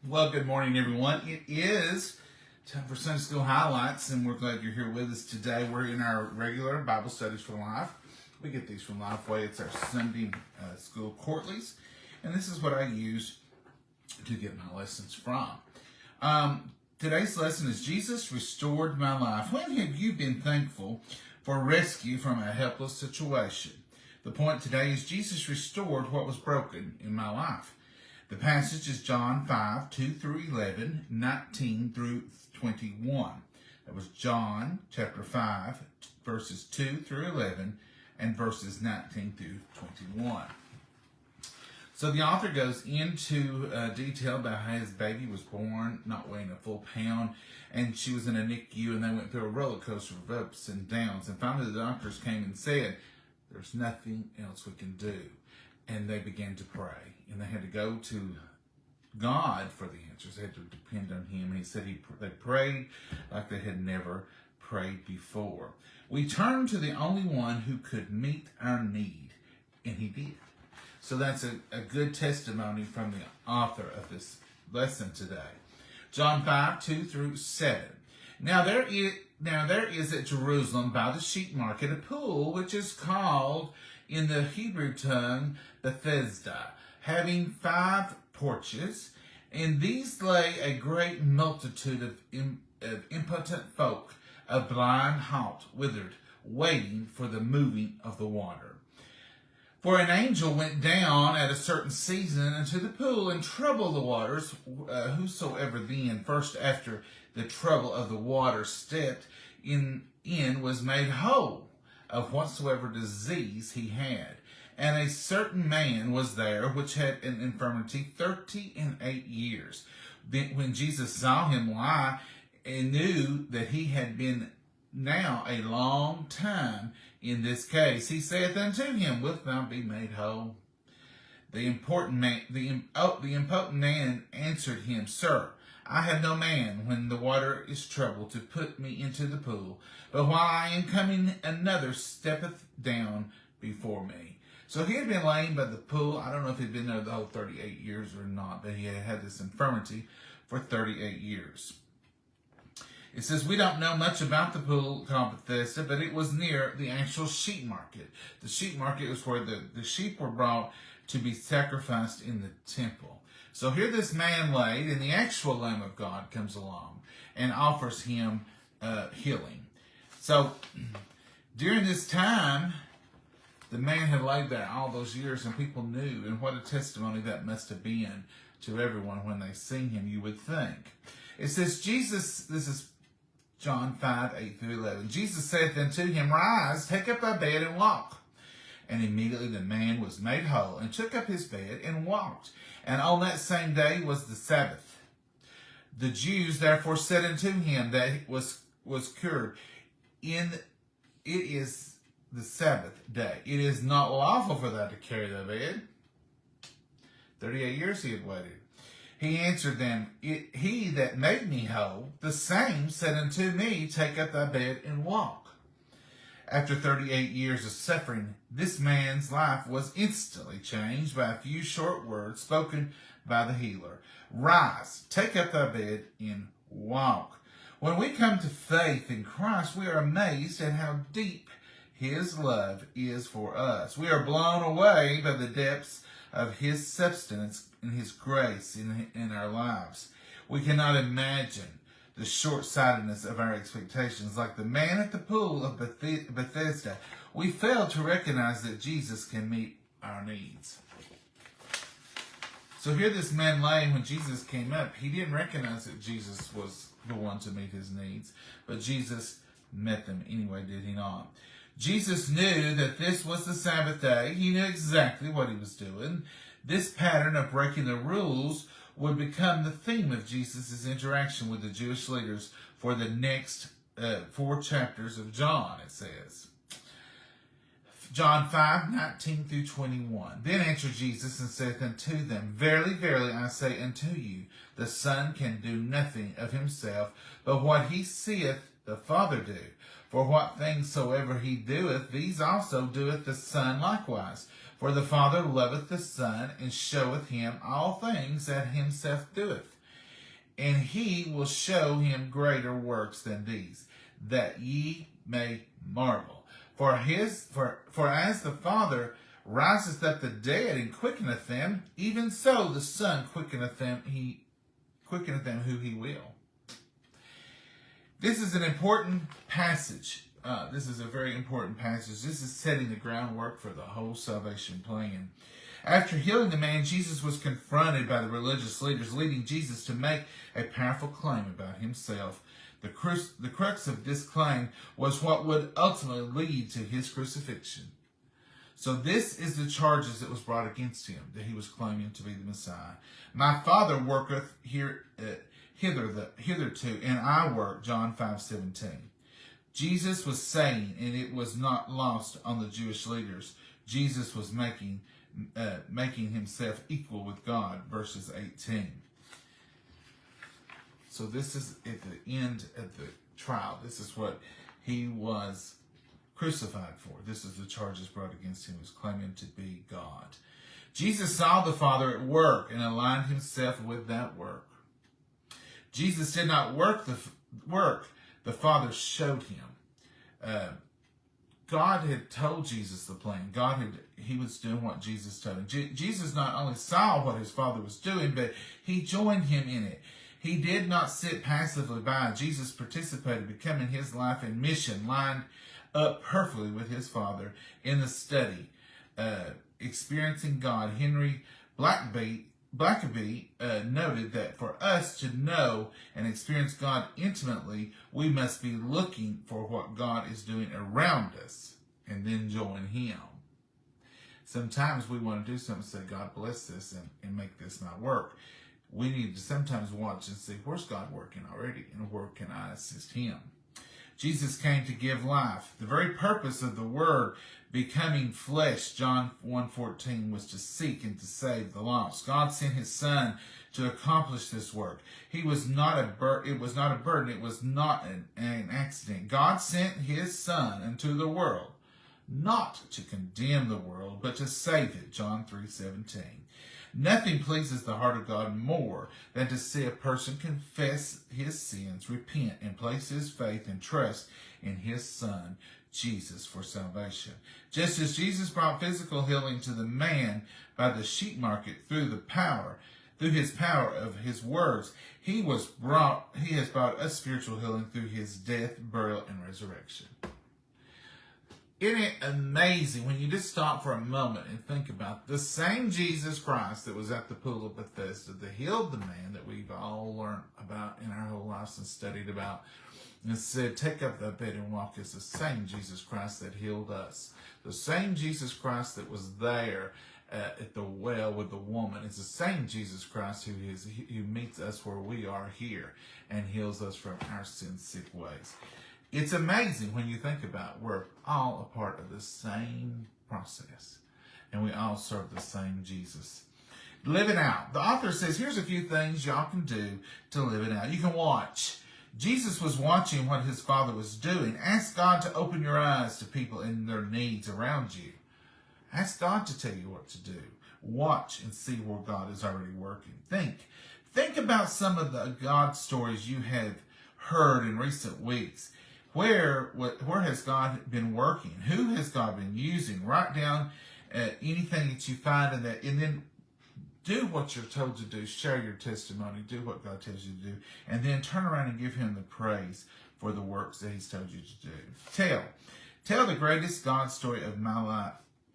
Well, good morning, everyone. It is time for Sunday School Highlights, and we're glad you're here with us today. We're in our regular Bible Studies for Life. We get these from Lifeway. It's our Sunday school quarterlies, and this is what I use to get my lessons from. Today's lesson is Jesus Restored My Life. When have you been thankful for rescue from a helpless situation? The point today is Jesus restored what was broken in my life. The passage is John 5, 2 through 11, 19 through 21. That was John chapter 5, verses 2 through 11, and verses 19 through 21. So the author goes into detail about how his baby was born, not weighing a full pound, and she was in a NICU, and they went through a roller coaster of ups and downs. And finally the doctors came and said, "There's nothing else we can do." And they began to pray. And they had to go to God for the answers. They had to depend on Him. And he said they prayed like they had never prayed before. We turned to the only one who could meet our need, and He did. So that's a good testimony from the author of this lesson today. John 5, 2 through 7. Now there is at Jerusalem by the sheep market a pool which is called in the Hebrew tongue Bethesda, having 5 porches. In these lay a great multitude of impotent folk, of blind, halt, withered, waiting for the moving of the water. For an angel went down at a certain season into the pool and troubled the waters. Whosoever then, first after the trouble of the water, stepped in was made whole of whatsoever disease he had. And a certain man was there which had an infirmity 38 years. When Jesus saw him lie and knew that he had been now a long time in this case, he saith unto him, "Wilt thou be made whole?" The impotent man answered him, "Sir, I have no man when the water is troubled to put me into the pool, but while I am coming, another steppeth down before me." So he had been laying by the pool. I don't know if he'd been there the whole 38 years or not, but he had had this infirmity for 38 years. It says we don't know much about the pool called Bethesda, but it was near the actual sheep market. The sheep market was where the sheep were brought to be sacrificed in the temple. So here this man laid, and the actual Lamb of God comes along and offers him healing. So during this time, the man had laid there all those years, and people knew, and what a testimony that must have been to everyone when they seen him, you would think. It says, this is John 5, 8 through 11. Jesus saith unto him, "Rise, take up thy bed and walk." And immediately the man was made whole, and took up his bed and walked. And on that same day was the Sabbath. The Jews therefore said unto him that he was cured, "It is the Sabbath day. It is not lawful for thou to carry thy bed." 38 years he had waited. He answered them, "He that made me whole, the same said unto me, Take up thy bed and walk." After 38 years of suffering, this man's life was instantly changed by a few short words spoken by the healer. "Rise, take up thy bed, and walk." When we come to faith in Christ, we are amazed at how deep His love is for us. We are blown away by the depths of His substance and His grace in our lives. We cannot imagine the short-sightedness of our expectations. Like the man at the pool of Bethesda, we fail to recognize that Jesus can meet our needs. So here this man laying, when Jesus came up, he didn't recognize that Jesus was the one to meet his needs, but Jesus met them anyway, did He not? Jesus knew that this was the Sabbath day. He knew exactly what He was doing. This pattern of breaking the rules would become the theme of Jesus' interaction with the Jewish leaders for the next 4 chapters of John, it says. John 5, 19 through 21. Then answered Jesus and saith unto them, "Verily, verily, I say unto you, the Son can do nothing of himself, but what He seeth the Father do. For what things soever He doeth, these also doeth the Son likewise. For the Father loveth the Son, and showeth him all things that himself doeth. and he will show him greater works than these, that ye may marvel. For as the Father riseth up the dead and quickeneth them, even so the Son quickeneth them who he will. This is an important passage. This is a very important passage. This is setting the groundwork for the whole salvation plan. After healing the man, Jesus was confronted by the religious leaders, leading Jesus to make a powerful claim about himself. The crux of this claim was what would ultimately lead to his crucifixion. So this is the charges that was brought against him, that he was claiming to be the Messiah. My Father worketh hitherto, and I work, John 5:17. Jesus was saying, and it was not lost on the Jewish leaders, Jesus was making himself equal with God, verses 18. So this is at the end of the trial. This is what he was crucified for. This is the charges brought against him. He was claiming to be God. Jesus saw the Father at work and aligned himself with that work. Jesus did not work the work. The Father showed him. God had told Jesus the plan. He was doing what Jesus told him. Jesus not only saw what his Father was doing, but he joined him in it. He did not sit passively by. Jesus participated, becoming his life and mission lined up perfectly with his Father in the study. Experiencing God, Henry Blackaby noted that for us to know and experience God intimately, we must be looking for what God is doing around us and then join him. Sometimes we want to do something and say, God bless this and make this not work. We need to sometimes watch and see, where's God working already and where can I assist him? Jesus came to give life. The very purpose of the Word becoming flesh, John 1:14, was to seek and to save the lost. God sent his Son to accomplish this work. It was not a burden. It was not an accident. God sent his Son into the world, not to condemn the world, but to save it, John 3:17. Nothing pleases the heart of God more than to see a person confess his sins, repent, and place his faith and trust in his Son, Jesus, for salvation. Just as Jesus brought physical healing to the man by the sheep market through his power of his words, he has brought us spiritual healing through his death, burial, and resurrection. Isn't it amazing when you just stop for a moment and think about the same Jesus Christ that was at the pool of Bethesda, that healed the man that we've all learned about in our whole lives and studied about, and said, take up thy bed and walk, is the same Jesus Christ that healed us. The same Jesus Christ that was there at the well with the woman. It's the same Jesus Christ who meets us where we are here and heals us from our sin-sick ways. It's amazing when you think about we're all a part of the same process and we all serve the same Jesus. Live it out. The author says, here's a few things y'all can do to live it out. You can watch. Jesus was watching what his Father was doing. Ask God to open your eyes to people and their needs around you. Ask God to tell you what to do. Watch and see where God is already working. Think about some of the God stories you have heard in recent weeks. Where has God been working? Who has God been using? Write down anything that you find in that, and then do what you're told to do. Share your testimony. Do what God tells you to do. And then turn around and give him the praise for the works that he's told you to do. Tell the greatest God story of my life.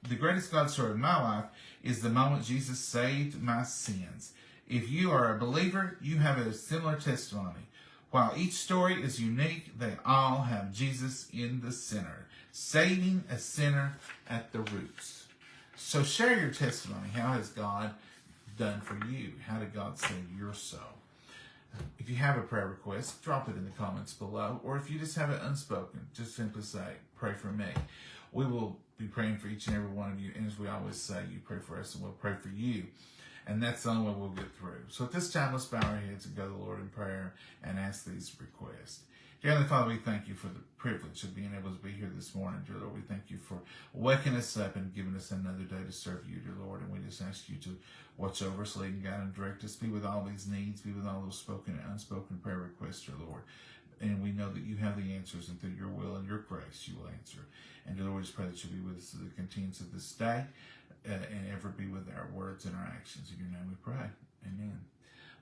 The greatest God story of my life is the moment Jesus saved my sins. If you are a believer, you have a similar testimony. While each story is unique, they all have Jesus in the center, saving a sinner at the roots. So share your testimony. How has God done for you? How did God save your soul? If you have a prayer request, drop it in the comments below. Or if you just have it unspoken, just simply say, pray for me. We will be praying for each and every one of you. And as we always say, you pray for us and we'll pray for you. And that's the only way we'll get through. So at this time, let's bow our heads and go to the Lord in prayer and ask these requests. Dear Heavenly Father, we thank you for the privilege of being able to be here this morning, dear Lord. We thank you for waking us up and giving us another day to serve you, dear Lord. And we just ask you to watch over us, lead and guide and direct us. Be with all these needs, be with all those spoken and unspoken prayer requests, dear Lord. And we know that you have the answers, and through your will and your grace, you will answer. And dear Lord, we just pray that you'll be with us through the continuance of this day, and ever be with our words and our actions. In your name we pray. Amen.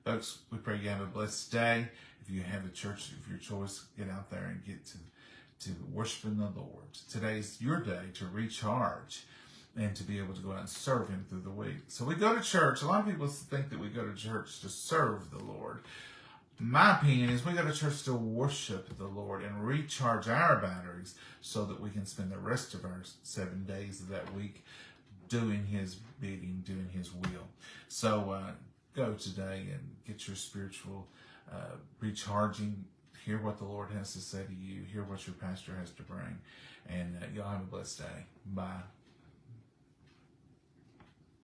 Folks, we pray you have a blessed day. If you have a church of your choice, get out there and get to worshiping the Lord. Today's your day to recharge and to be able to go out and serve him through the week. So we go to church. A lot of people think that we go to church to serve the Lord. My opinion is we go to church to worship the Lord and recharge our batteries so that we can spend the rest of our 7 days of that week doing his bidding, doing his will. So go today and get your spiritual recharging. Hear what the Lord has to say to you. Hear what your pastor has to bring. And y'all have a blessed day. Bye.